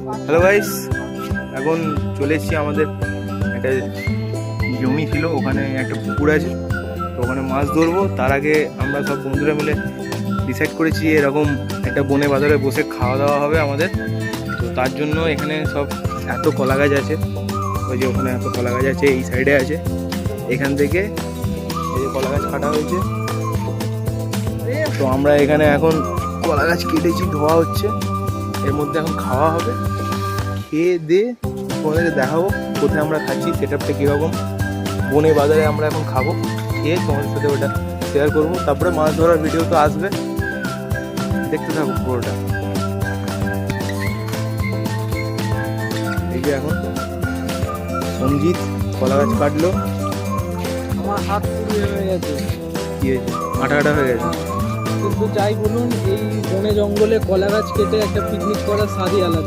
Hello guys, এখন চলে এসেছি আমাদের একটা জমি ছিল, ওখানে একটা পুকুর আছে, তো ওখানে মাছ ধরবো। তার আগে আমরা সব বন্ধুরা মিলে ডিসাইড করেছি এরকম একটা বনে বাজারে বসে খাওয়া দাওয়া হবে আমাদের। তো তার জন্য এখানে সব এত কলা গাছ আছে, ওই যে ওখানে এত কলা গাছ আছে, এই সাইডে আছে, এখান থেকে এই যে কলা গাছ কাটা হয়েছে। তো আমরা এখানে এখন কলা গাছ কেটেছি, ধোয়া হচ্ছে, এর মধ্যে এখন খাওয়া হবে। খেয়ে দিয়ে তোমাদেরকে দেখাবো কোথায় আমরা খাচ্ছি, সেটআপটা কীরকম। বনে বাজারে আমরা এখন খাবো, খেয়ে তোমাদের সাথে ওটা শেয়ার করবো। তারপরে মাছ ধরার ভিডিও তো আসবে, দেখতে থাকো পুরোটা। এই যে এখন সঞ্জিত কলা গাছ কাটলো, আমার হাত পুড়িয়ে হয়ে গেছে। কি হয়েছে? আটা আটা হয়ে গেছে। কিন্তু যাই বলুন, এই বনে জঙ্গলে কলা গাছ কেটে একটা পিকনিক করার স্বাদই আলাদা।